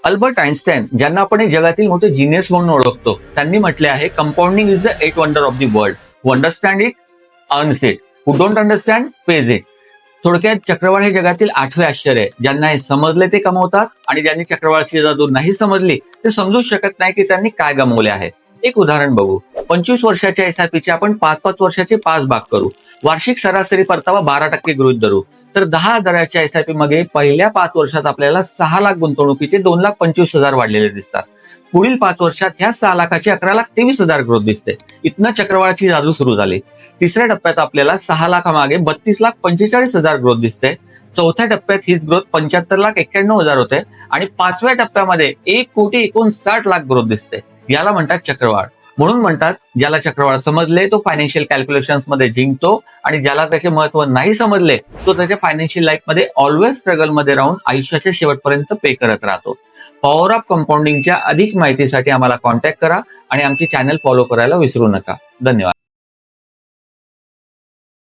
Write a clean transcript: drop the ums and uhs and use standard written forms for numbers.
Albert Einstein, ज्यांना आपण हे जगातील मोठे जिनियस म्हणून ओळखतो, त्यांनी म्हटले आहे, compounding is the eight wonder of the world. Who understand it earns it, who don't understand pays it. थोडक्यात चक्रवाढ हे जगातील 8वे आश्चर्य आहे. ज्यांना हे समजले ते कमवतात आणि ज्यांनी चक्रवाढाची जादू नाही समजली ते समजूच शकत नाही की त्यांनी काय गमावले आहे. एक उदाहरण बघू. 25 वर्षाच्या एसआयपीचे आपण 5-5 वर्षाचे 5 भाग करू. वार्षिक सरासरी परतावा 12% गृहीत धरू. तर 10,000च्या एसआयपी मध्ये पहिल्या 5 वर्षात आपल्याला 6 लाख गुंतवणुकीचे 2,25,000 वाढलेले दिसतात. पुढील 5 वर्षात ह्या 6 लाखाची 11,23,000 ग्रोथ दिसते. इथनं चक्रवाढाची जादू सुरू झाली. तिसऱ्या टप्प्यात आपल्याला 6 लाखामागे 32,45,000 ग्रोथ दिसते. चौथ्या टप्प्यात हीच ग्रोथ 75,91,000 होते आणि 5व्या टप्प्यामध्ये 1,59,00,000 ग्रोथ दिसते. याला म्हणतात चक्रवाढ. म्हणून म्हणतात, ज्याला चक्रवाढ समजले तो फायनान्शियल कॅल्क्युलेशन्स मध्ये जिंकतो आणि ज्याला त्याचे महत्व नाही समजले तो त्याच्या फायनान्शियल लाईफ मध्ये ऑलवेज स्ट्रगल मध्ये राहून आयुष्याच्या शेवटपर्यंत पे करत राहतो. पॉवर ऑफ कंपाऊंडिंगच्या अधिक माहितीसाठी आम्हाला कॉन्टॅक्ट करा आणि आमचे चॅनल फॉलो करायला विसरू नका. धन्यवाद.